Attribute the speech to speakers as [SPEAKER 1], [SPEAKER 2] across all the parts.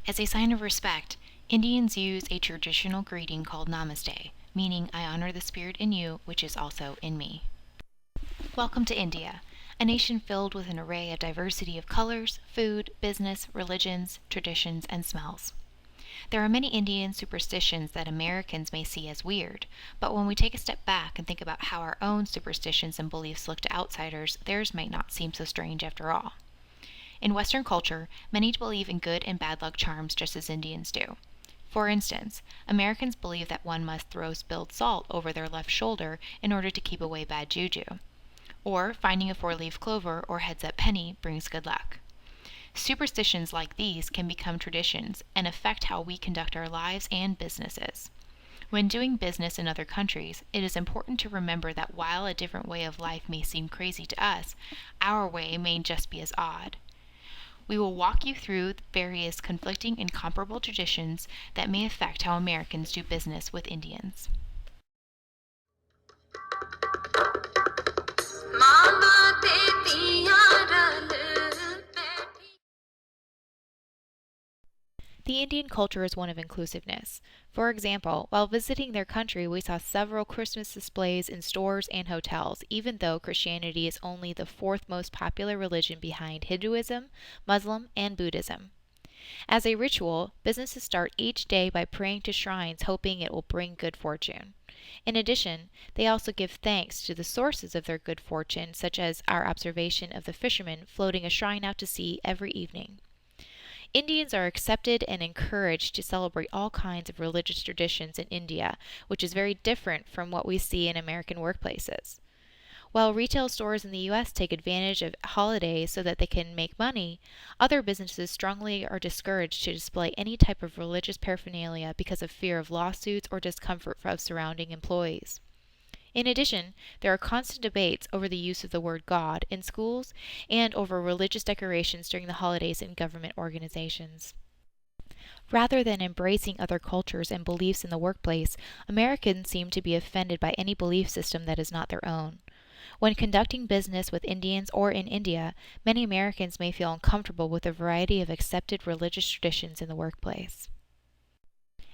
[SPEAKER 1] As a sign of respect, Indians use a traditional greeting called Namaste, meaning I honor the spirit in you, which is also in me. Welcome to India, a nation filled with an array of diversity of colors, food, business, religions, traditions, and smells. There are many Indian superstitions that Americans may see as weird, but when we take a step back and think about how our own superstitions and beliefs look to outsiders, theirs might not seem so strange after all. In Western culture, many believe in good and bad luck charms just as Indians do. For instance, Americans believe that one must throw spilled salt over their left shoulder in order to keep away bad juju. Or finding a four-leaf clover or heads-up penny brings good luck. Superstitions like these can become traditions and affect how we conduct our lives and businesses. When doing business in other countries, it is important to remember that while a different way of life may seem crazy to us, our way may just be as odd. We will walk you through various conflicting and comparable traditions that may affect how Americans do business with Indians. The Indian culture is one of inclusiveness. For example, while visiting their country, we saw several Christmas displays in stores and hotels, even though Christianity is only the fourth most popular religion behind Hinduism, Muslim, and Buddhism. As a ritual, businesses start each day by praying to shrines, hoping it will bring good fortune. In addition, they also give thanks to the sources of their good fortune, such as our observation of the fishermen floating a shrine out to sea every evening. Indians are accepted and encouraged to celebrate all kinds of religious traditions in India, which is very different from what we see in American workplaces. While retail stores in the U.S. take advantage of holidays so that they can make money, other businesses strongly are discouraged to display any type of religious paraphernalia because of fear of lawsuits or discomfort from surrounding employees. In addition, there are constant debates over the use of the word God in schools and over religious decorations during the holidays in government organizations. Rather than embracing other cultures and beliefs in the workplace, Americans seem to be offended by any belief system that is not their own. When conducting business with Indians or in India, many Americans may feel uncomfortable with a variety of accepted religious traditions in the workplace.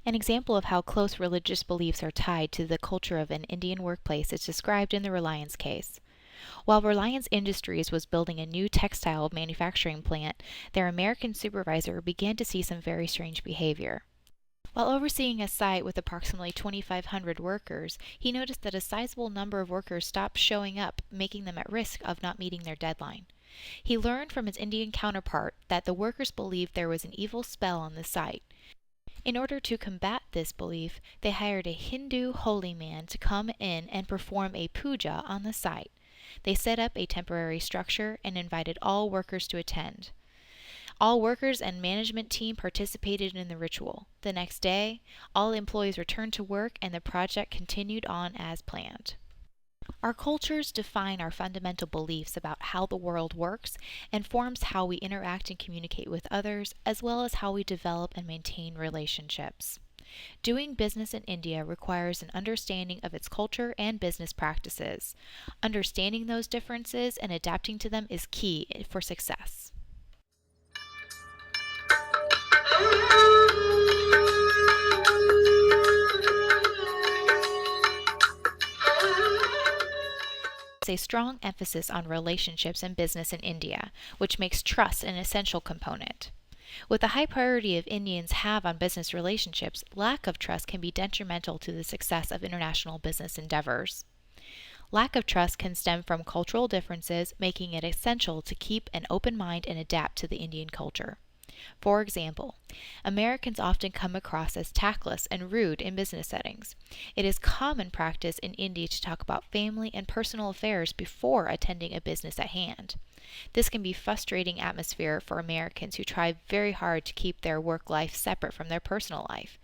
[SPEAKER 1] An example of how close religious beliefs are tied to the culture of an Indian workplace is described in the Reliance case. While Reliance Industries was building a new textile manufacturing plant, their American supervisor began to see some very strange behavior. While overseeing a site with approximately 2,500 workers, he noticed that a sizable number of workers stopped showing up, making them at risk of not meeting their deadline. He learned from his Indian counterpart that the workers believed there was an evil spell on the site. In order to combat this belief, they hired a Hindu holy man to come in and perform a puja on the site. They set up a temporary structure and invited all workers to attend. All workers and management team participated in the ritual. The next day, all employees returned to work and the project continued on as planned. Our cultures define our fundamental beliefs about how the world works and forms how we interact and communicate with others, as well as how we develop and maintain relationships. Doing business in India requires an understanding of its culture and business practices. Understanding those differences and adapting to them is key for success. A strong emphasis on relationships and business in India, which makes trust an essential component. With the high priority of Indians have on business relationships, lack of trust can be detrimental to the success of international business endeavors. Lack of trust can stem from cultural differences, making it essential to keep an open mind and adapt to the Indian culture. For example, Americans often come across as tactless and rude in business settings. It is common practice in India to talk about family and personal affairs before attending a business at hand. This can be a frustrating atmosphere for Americans who try very hard to keep their work life separate from their personal life.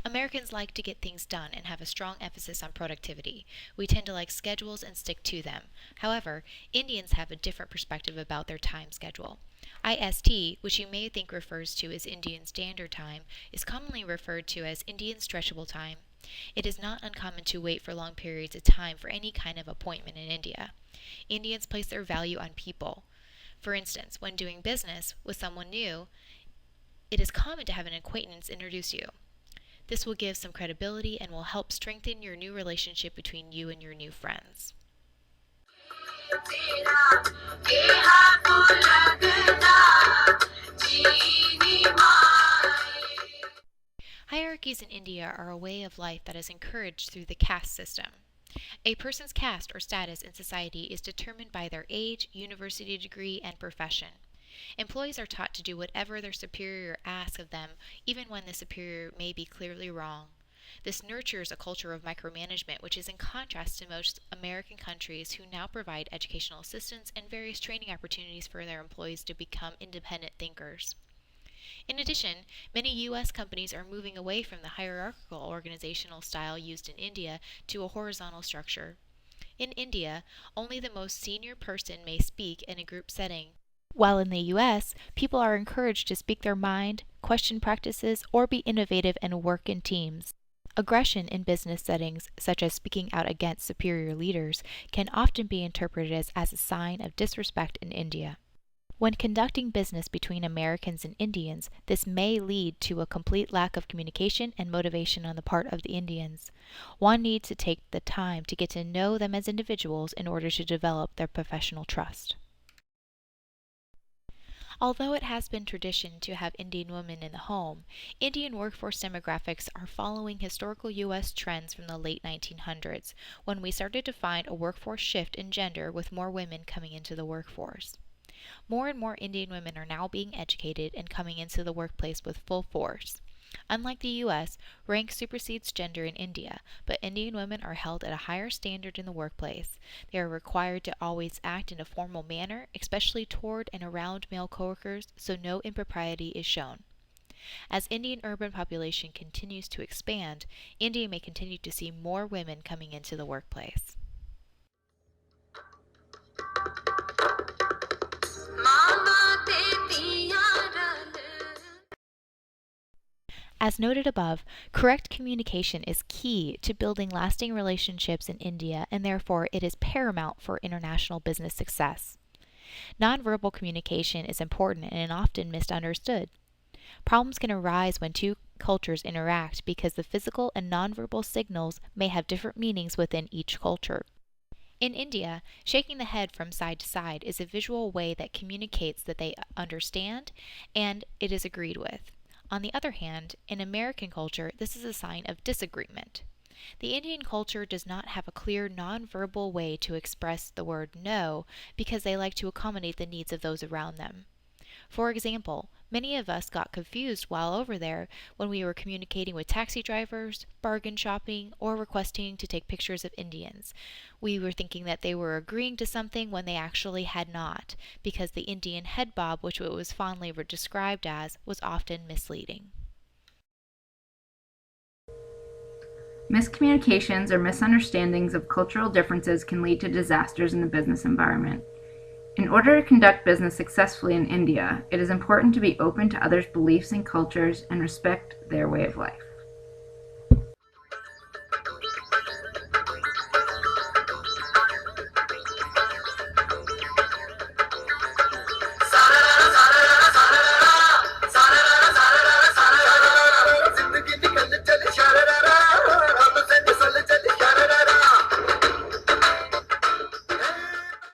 [SPEAKER 1] Americans like to get things done and have a strong emphasis on productivity. We tend to like schedules and stick to them. However, Indians have a different perspective about their time schedule. IST, which you may think refers to as Indian Standard Time, is commonly referred to as Indian Stretchable Time. It is not uncommon to wait for long periods of time for any kind of appointment in India. Indians place their value on people. For instance, when doing business with someone new, it is common to have an acquaintance introduce you. This will give some credibility and will help strengthen your new relationship between you and your new friends. Hierarchies in India are a way of life that is encouraged through the caste system. A person's caste or status in society is determined by their age, university degree, and profession. Employees are taught to do whatever their superior asks of them, even when the superior may be clearly wrong. This nurtures a culture of micromanagement, which is in contrast to most American countries who now provide educational assistance and various training opportunities for their employees to become independent thinkers. In addition, many U.S. companies are moving away from the hierarchical organizational style used in India to a horizontal structure. In India, only the most senior person may speak in a group setting, while in the U.S., people are encouraged to speak their mind, question practices, or be innovative and work in teams. Aggression in business settings, such as speaking out against superior leaders, can often be interpreted as a sign of disrespect in India. When conducting business between Americans and Indians, this may lead to a complete lack of communication and motivation on the part of the Indians. One needs to take the time to get to know them as individuals in order to develop their professional trust. Although it has been tradition to have Indian women in the home, Indian workforce demographics are following historical U.S. trends from the late 1900s, when we started to find a workforce shift in gender with more women coming into the workforce. More and more Indian women are now being educated and coming into the workplace with full force. Unlike the U.S., rank supersedes gender in India, but Indian women are held at a higher standard in the workplace. They are required to always act in a formal manner, especially toward and around male coworkers, so no impropriety is shown. As Indian urban population continues to expand, India may continue to see more women coming into the workplace. As noted above, correct communication is key to building lasting relationships in India, and therefore it is paramount for international business success. Nonverbal communication is important and often misunderstood. Problems can arise when two cultures interact because the physical and nonverbal signals may have different meanings within each culture. In India, shaking the head from side to side is a visual way that communicates that they understand and it is agreed with. On the other hand, in American culture, this is a sign of disagreement. The Indian culture does not have a clear nonverbal way to express the word no because they like to accommodate the needs of those around them. For example, many of us got confused while over there when we were communicating with taxi drivers, bargain shopping, or requesting to take pictures of Indians. We were thinking that they were agreeing to something when they actually had not, because the Indian head bob, which it was fondly described as, was often misleading.
[SPEAKER 2] Miscommunications or misunderstandings of cultural differences can lead to disasters in the business environment. In order to conduct business successfully in India, it is important to be open to others' beliefs and cultures and respect their way of life.